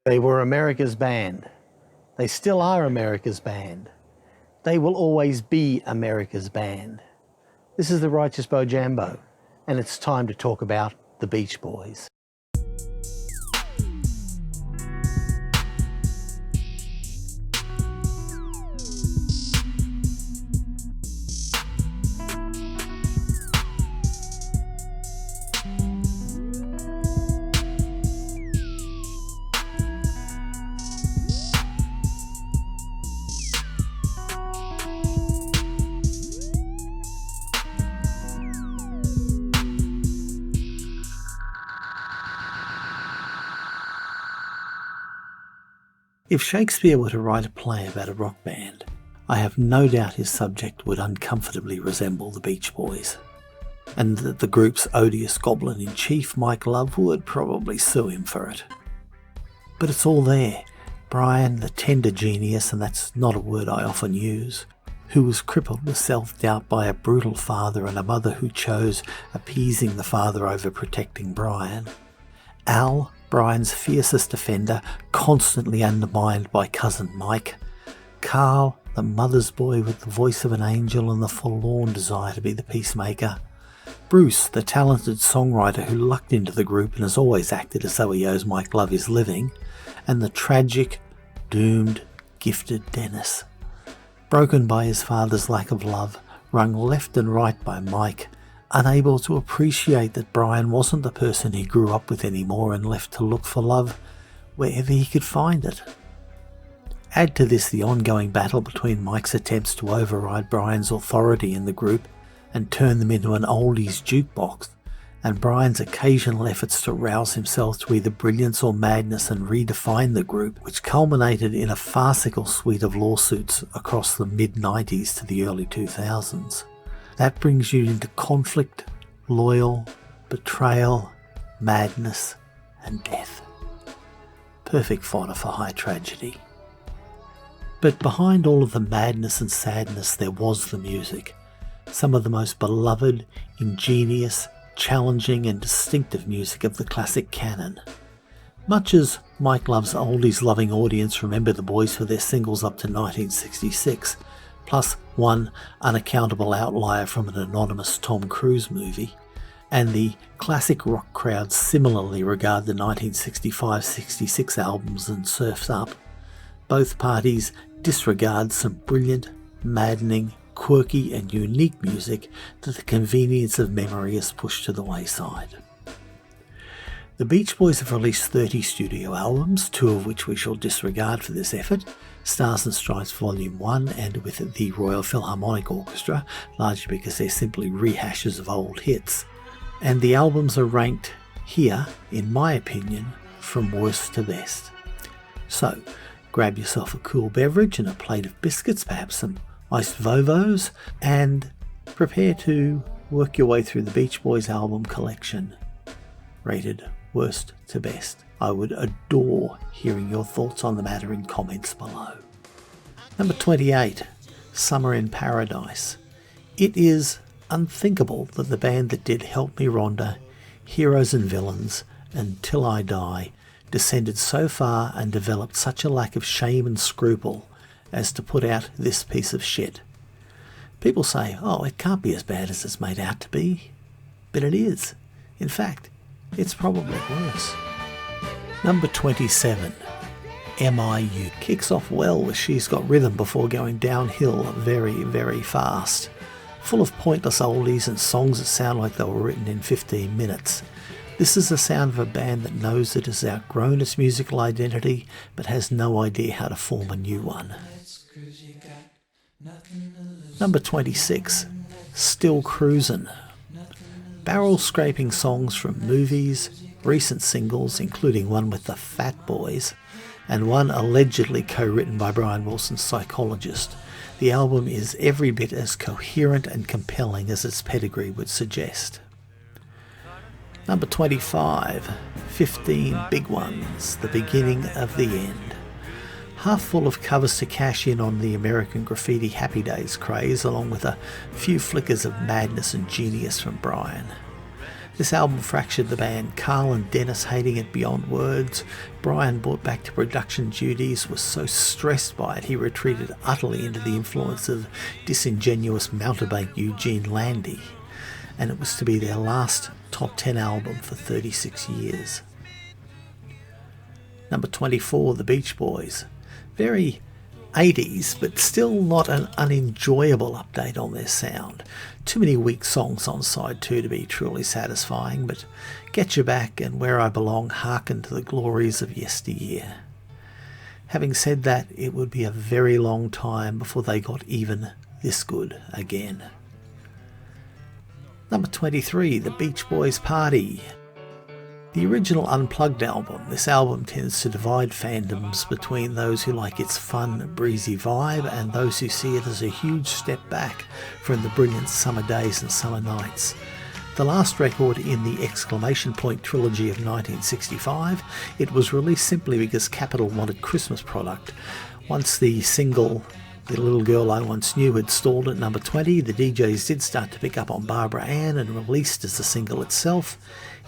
They were America's band. They still are America's band. They will always be America's band. This is the Righteous Bojambo, and it's time to talk about the Beach Boys. If Shakespeare were to write a play about a rock band, I have no doubt his subject would uncomfortably resemble the Beach Boys, and that the group's odious goblin-in-chief, Mike Love, would probably sue him for it. But it's all there. Brian, the tender genius, and that's not a word I often use, who was crippled with self-doubt by a brutal father and a mother who chose appeasing the father over protecting Brian. Al, Brian's fiercest defender, constantly undermined by cousin Mike. Carl, the mother's boy with the voice of an angel and the forlorn desire to be the peacemaker. Bruce, the talented songwriter who lucked into the group and has always acted as though he owes Mike Love his living. And the tragic, doomed, gifted Dennis. Broken by his father's lack of love, wrung left and right by Mike, unable to appreciate that Brian wasn't the person he grew up with anymore and left to look for love wherever he could find it. Add to this the ongoing battle between Mike's attempts to override Brian's authority in the group and turn them into an oldies jukebox, and Brian's occasional efforts to rouse himself to either brilliance or madness and redefine the group, which culminated in a farcical suite of lawsuits across the mid-90s to the early 2000s. That brings you into conflict, loyal, betrayal, madness, and death. Perfect fodder for high tragedy. But behind all of the madness and sadness there was the music. Some of the most beloved, ingenious, challenging and distinctive music of the classic canon. Much as Mike Love's oldies-loving audience remember the boys for their singles up to 1966, plus one unaccountable outlier from an anonymous Tom Cruise movie, and the classic rock crowd similarly regard the 1965-66 albums and Surf's Up, both parties disregard some brilliant, maddening, quirky and unique music that the convenience of memory has pushed to the wayside. The Beach Boys have released 30 studio albums, 2 of which we shall disregard for this effort, Stars and Stripes Volume 1 and with the Royal Philharmonic Orchestra, largely because they're simply rehashes of old hits. And the albums are ranked here, in my opinion, from worst to best. So, grab yourself a cool beverage and a plate of biscuits, perhaps some iced Vovos, and prepare to work your way through the Beach Boys album collection, rated worst to best. I would adore hearing your thoughts on the matter in comments below. Number 28, Summer in Paradise. It is unthinkable that the band that did Help Me Rhonda, Heroes and Villains, and Till I Die descended so far and developed such a lack of shame and scruple as to put out this piece of shit. People say, oh, it can't be as bad as it's made out to be. But it is. In fact, it's probably worse. Number 27, MIU. Kicks off well with She's Got Rhythm before going downhill very, very fast. Full of pointless oldies and songs that sound like they were written in 15 minutes. This is the sound of a band that knows it has outgrown its musical identity but has no idea how to form a new one. Number 26, Still Cruisin'. Barrel-scraping songs from movies, recent singles including one with the Fat Boys, and one allegedly co-written by Brian Wilson's Psychologist. The album is every bit as coherent and compelling as its pedigree would suggest. Number 25, 15 Big Ones, The Beginning of the End. Half full of covers to cash in on the American Graffiti Happy Days craze, along with a few flickers of madness and genius from Brian. This album fractured the band. Carl and Dennis hating it beyond words. Brian, brought back to production duties, was so stressed by it he retreated utterly into the influence of disingenuous mountebank Eugene Landy, and it was to be their last top 10 album for 36 years. Number 24, The Beach Boys. Very 80s, but still not an unenjoyable update on their sound. Too many weak songs on side 2 to be truly satisfying, but Get You Back and Where I Belong hearken to the glories of yesteryear. Having said that, it would be a very long time before they got even this good again. Number 23, The Beach Boys Party. The original Unplugged album. This album tends to divide fandoms between those who like its fun, breezy vibe and those who see it as a huge step back from the brilliant summer days and summer nights. The last record in the exclamation point trilogy of 1965, it was released simply because Capitol wanted Christmas product. Once the single The Little Girl I Once Knew had stalled at number 20, the DJs did start to pick up on Barbara Ann, and released as the single itself,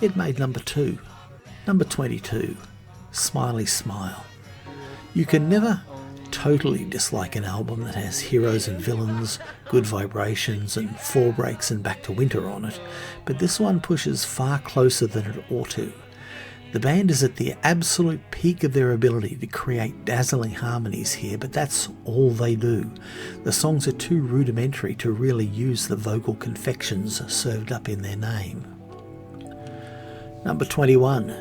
it made number 2. Number 22, Smiley Smile. You can never totally dislike an album that has heroes and villains, good vibrations and 4 breaks and Back to Winter on it, but this one pushes far closer than it ought to. The band is at the absolute peak of their ability to create dazzling harmonies here, but that's all they do. The songs are too rudimentary to really use the vocal confections served up in their name. Number 21,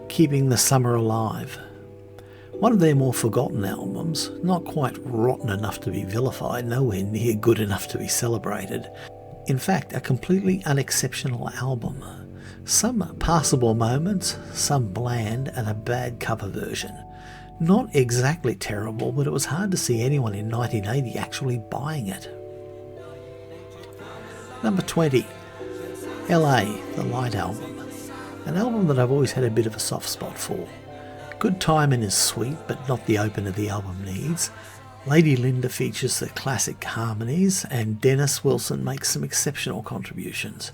Keeping the Summer Alive. One of their more forgotten albums, not quite rotten enough to be vilified, nowhere near good enough to be celebrated. In fact, a completely unexceptional album. Some passable moments, some bland, and a bad cover version. Not exactly terrible, but it was hard to see anyone in 1980 actually buying it. Number 20, LA, The Light Album. An album that I've always had a bit of a soft spot for. Good timing is sweet, but not the opener the album needs. Lady Linda features the classic harmonies, and Dennis Wilson makes some exceptional contributions.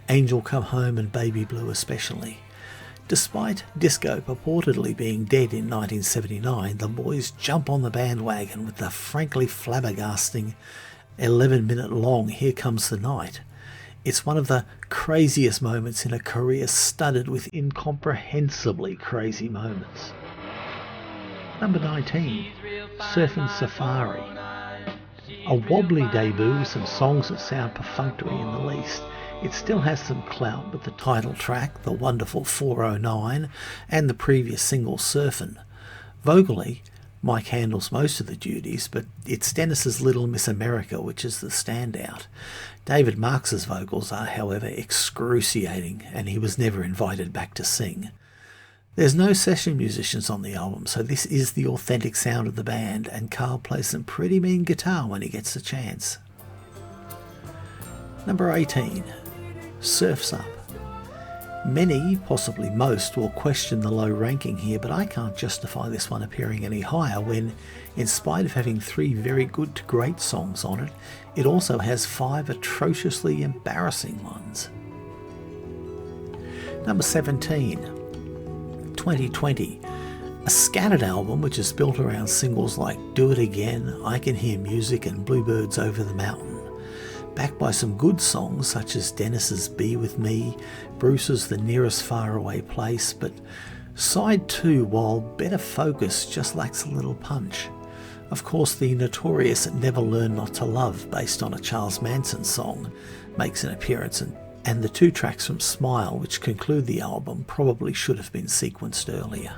Angel Come Home and Baby Blue especially. Despite disco purportedly being dead in 1979, the boys jump on the bandwagon with the frankly flabbergasting 11-minute long Here Comes the Night. It's one of the craziest moments in a career studded with incomprehensibly crazy moments. Number 19, Surfin' Safari. A wobbly debut with some songs that sound perfunctory in the least. It still has some clout with the title track, The Wonderful 409, and the previous single Surfin'. Vocally, Mike handles most of the duties, but it's Dennis's Little Miss America which is the standout. David Marks's vocals are, however, excruciating, and he was never invited back to sing. There's no session musicians on the album, so this is the authentic sound of the band, and Carl plays some pretty mean guitar when he gets the chance. Number 18, Surf's Up. Many, possibly most, will question the low ranking here, but I can't justify this one appearing any higher when, in spite of having 3 very good to great songs on it, it also has 5 atrociously embarrassing ones. Number 17, 2020. A scattered album which is built around singles like Do It Again, I Can Hear Music and Bluebirds Over the Mountain. Backed by some good songs such as Dennis's Be With Me, Bruce's The Nearest Faraway Place, but side 2, while better focused, just lacks a little punch. Of course, the notorious Never Learn Not to Love, based on a Charles Manson song, makes an appearance, and the 2 tracks from Smile, which conclude the album, probably should have been sequenced earlier.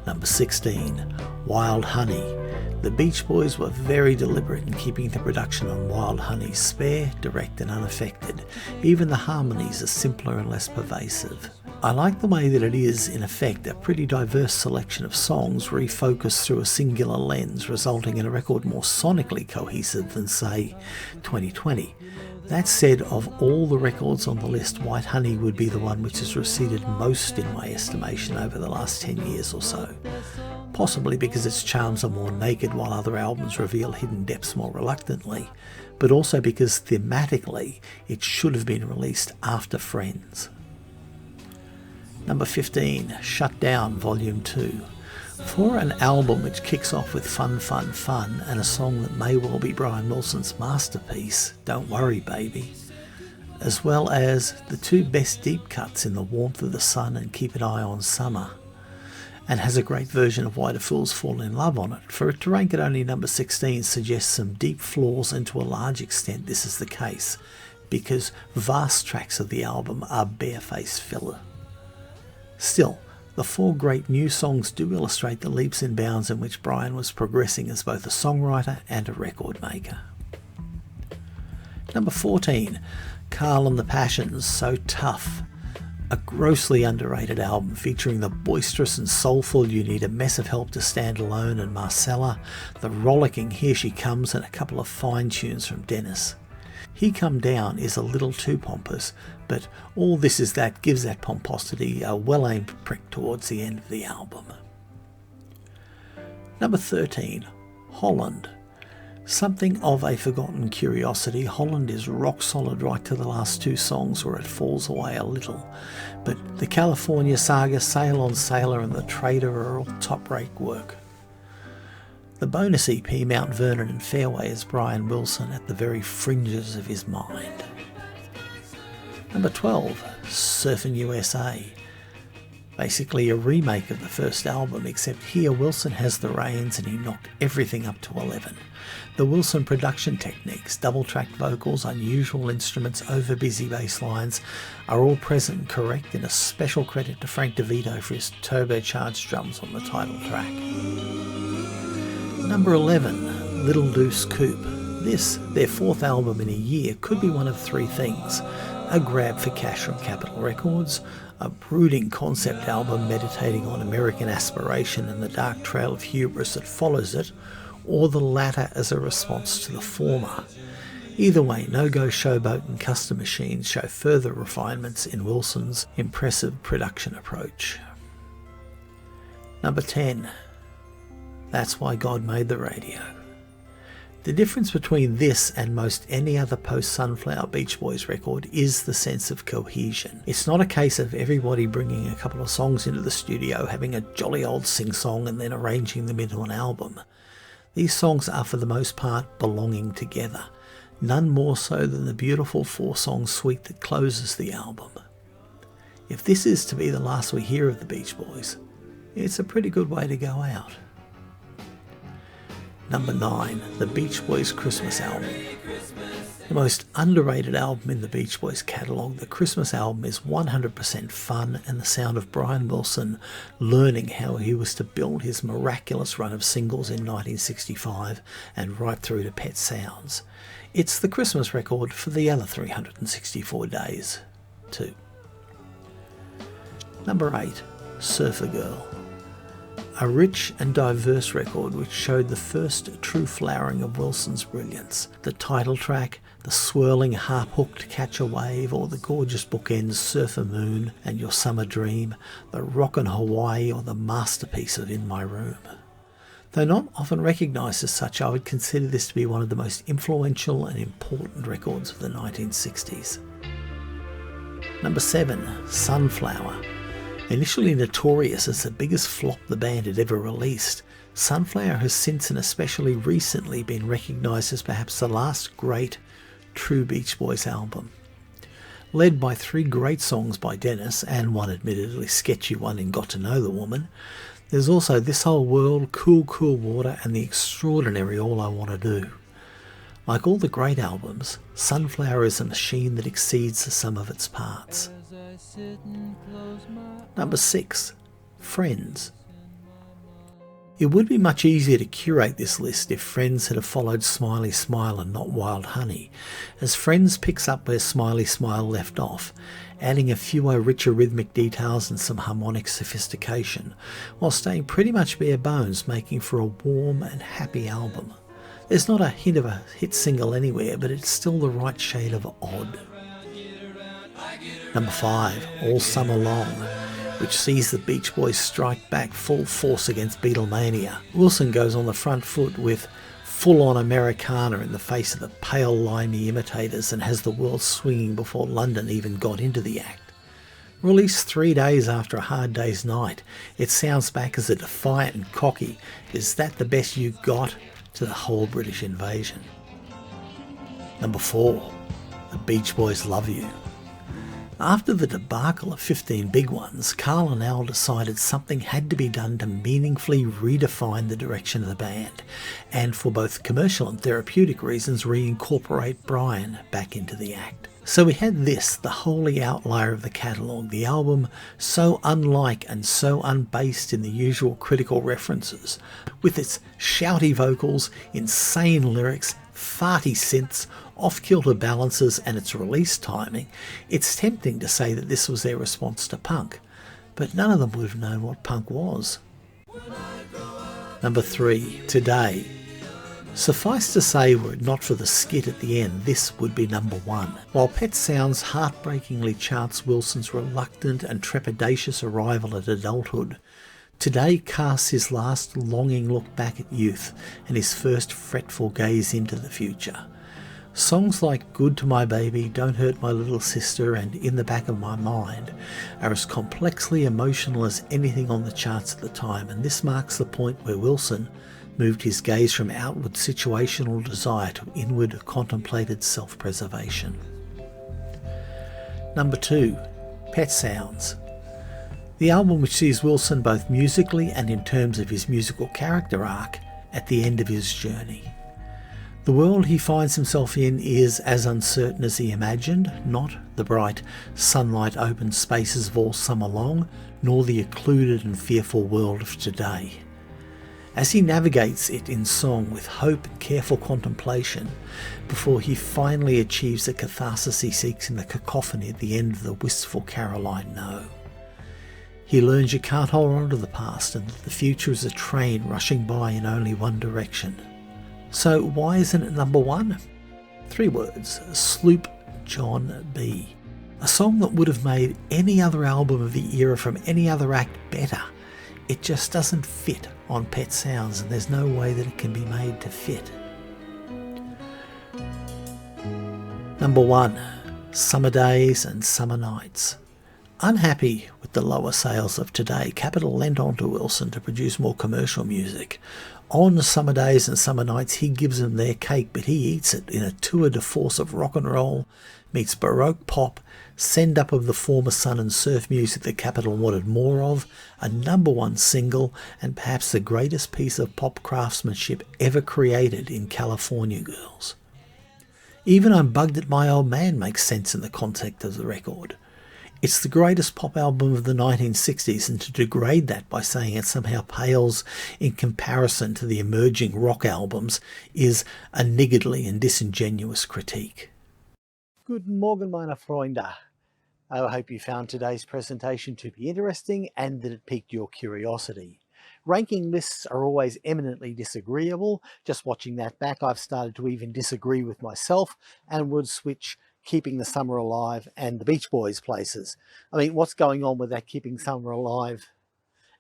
Number 16, Wild Honey. The Beach Boys were very deliberate in keeping the production on Wild Honey spare, direct and unaffected. Even the harmonies are simpler and less pervasive. I like the way that it is, in effect, a pretty diverse selection of songs refocused through a singular lens, resulting in a record more sonically cohesive than, say, 2020. That said, of all the records on the list, White Honey would be the one which has receded most in my estimation over the last 10 years or so. possibly because its charms are more naked while other albums reveal hidden depths more reluctantly, but also because thematically it should have been released after Friends. Number 15, Shut Down Volume 2. For an album which kicks off with Fun, Fun, Fun and a song that may well be Brian Wilson's masterpiece, Don't Worry Baby, as well as the two best deep cuts in The Warmth of the Sun and Keep an Eye on Summer, and has a great version of Why Do Fools Fall in Love on it, for it to rank at only number 16 suggests some deep flaws, and to a large extent this is the case, because vast tracks of the album are barefaced filler. Still, the four great new songs do illustrate the leaps and bounds in which Brian was progressing as both a songwriter and a record maker. Number 14, Carl and the Passions, So Tough. A grossly underrated album featuring the boisterous and soulful You Need a Mess of Help to Stand Alone and Marcella, the rollicking Here She Comes, and a couple of fine tunes from Dennis. He Come Down is a little too pompous, but all this is that gives that pomposity a well-aimed prick towards the end of the album. Number 13, Holland. Something of a forgotten curiosity, Holland is rock solid right to the last two songs where it falls away a little, but the California Saga, Sail on Sailor and The Trader are all top-rate work. The bonus EP, Mount Vernon and Fairway, is Brian Wilson at the very fringes of his mind. Number 12, Surfin' USA. Basically a remake of the first album, except here Wilson has the reins and he knocked everything up to 11. The Wilson production techniques, double-tracked vocals, unusual instruments, over-busy bass lines are all present and correct, and a special credit to Frank DeVito for his turbocharged drums on the title track. Number 11, Little Deuce Coupe. This, their fourth album in a year, could be one of three things: a grab for cash from Capitol Records, a brooding concept album meditating on American aspiration and the dark trail of hubris that follows it, or the latter as a response to the former. Either way, No Go Showboat and Custom Machines show further refinements in Wilson's impressive production approach. Number 10, That's Why God Made the Radio. The difference between this and most any other post-Sunflower Beach Boys record is the sense of cohesion. It's not a case of everybody bringing a couple of songs into the studio, having a jolly old sing-song and then arranging them into an album. These songs are for the most part belonging together, none more so than the beautiful four-song suite that closes the album. If this is to be the last we hear of the Beach Boys, it's a pretty good way to go out. Number 9, The Beach Boys Christmas Album. The most underrated album in the Beach Boys catalogue, the Christmas album is 100% fun and the sound of Brian Wilson learning how he was to build his miraculous run of singles in 1965 and right through to Pet Sounds. It's the Christmas record for the other 364 days, too. Number 8, Surfer Girl. A rich and diverse record which showed the first true flowering of Wilson's brilliance. The title track, the swirling harp hook to Catch a Wave, or the gorgeous bookends Surfer Moon and Your Summer Dream, the Rockin' Hawaii, or the masterpiece of In My Room. Though not often recognised as such, I would consider this to be one of the most influential and important records of the 1960s. Number 7, Sunflower. Initially notorious as the biggest flop the band had ever released, Sunflower has since and especially recently been recognised as perhaps the last great true Beach Boys album. Led by 3 great songs by Dennis and one admittedly sketchy one in Got to Know the Woman, there's also This Whole World, Cool Cool Water and the extraordinary All I Want to Do. Like all the great albums, Sunflower is a machine that exceeds the sum of its parts. Number 6, Friends. It would be much easier to curate this list if Friends had followed Smiley Smile and not Wild Honey, as Friends picks up where Smiley Smile left off, adding a fewer richer rhythmic details and some harmonic sophistication, while staying pretty much bare bones, making for a warm and happy album. There's not a hint of a hit single anywhere, but it's still the right shade of odd. Number 5, All Summer Long. which sees the Beach Boys strike back full force against Beatlemania. Wilson goes on the front foot with full-on Americana in the face of the pale, limey imitators and has the world swinging before London even got into the act. Released 3 days after A Hard Day's Night, it sounds back as a defiant and cocky "Is that the best you got?" to the whole British invasion. Number 4. The Beach Boys Love You. After the debacle of 15 Big Ones, Carl and Al decided something had to be done to meaningfully redefine the direction of the band, and for both commercial and therapeutic reasons reincorporate Brian back into the act. So we had this, the holy outlier of the catalogue, the album so unlike and so unbased in the usual critical references, with its shouty vocals, insane lyrics, farty synths, off-kilter balances and its release timing. It's tempting to say that this was their response to punk, but none of them would have known what punk was. Number 3, Today. Suffice to say, were it not for the skit at the end, this would be number 1. While Pet Sounds heartbreakingly charts Wilson's reluctant and trepidatious arrival at adulthood, Today casts his last longing look back at youth and his first fretful gaze into the future. Songs like Good to My Baby, Don't Hurt My Little Sister and In the Back of My Mind are as complexly emotional as anything on the charts at the time, and this marks the point where Wilson moved his gaze from outward situational desire to inward contemplated self-preservation. Number 2. Pet Sounds. The album which sees Wilson both musically and in terms of his musical character arc at the end of his journey. The world he finds himself in is as uncertain as he imagined, not the bright, sunlight open spaces of all summer long, nor the occluded and fearful world of today. As he navigates it in song with hope and careful contemplation, before he finally achieves the catharsis he seeks in the cacophony at the end of the wistful Caroline No. He learns you can't hold on to the past and that the future is a train rushing by in only one direction. So why isn't it number 1? 3 words, Sloop John B. A song that would have made any other album of the era from any other act better. It just doesn't fit on Pet Sounds, and there's no way that it can be made to fit. Number 1, Summer Days and Summer Nights. Unhappy with the lower sales of Today, Capitol lent on to Wilson to produce more commercial music. On Summer Days and Summer Nights, he gives them their cake, but he eats it in a tour de force of rock and roll, meets Baroque pop, send-up of the former Sun and Surf music that Capitol wanted more of, a number 1 single, and perhaps the greatest piece of pop craftsmanship ever created in California Girls. Even I'm Bugged at My Old Man makes sense in the context of the record. It's the greatest pop album of the 1960s, and to degrade that by saying it somehow pales in comparison to the emerging rock albums is a niggardly and disingenuous critique. Guten Morgen, meine Freunde. I hope you found today's presentation to be interesting and that it piqued your curiosity. Ranking lists are always eminently disagreeable. Just watching that back, I've started to even disagree with myself and would switch Keeping the Summer Alive and the Beach Boys places. I mean, what's going on with that Keeping Summer Alive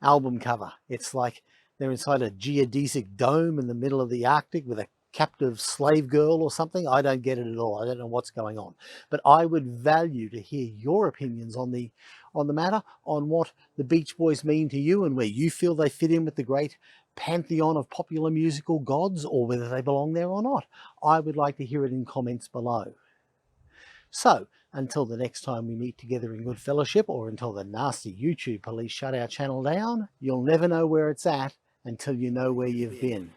album cover? It's like they're inside a geodesic dome in the middle of the Arctic with a captive slave girl or something. I don't get it at all. I don't know what's going on. But I would value to hear your opinions on the matter, on what the Beach Boys mean to you and where you feel they fit in with the great pantheon of popular musical gods, or whether they belong there or not. I would like to hear it in comments below. So, until the next time we meet together in good fellowship, or until the nasty YouTube police shut our channel down, you'll never know where it's at until you know where you've been.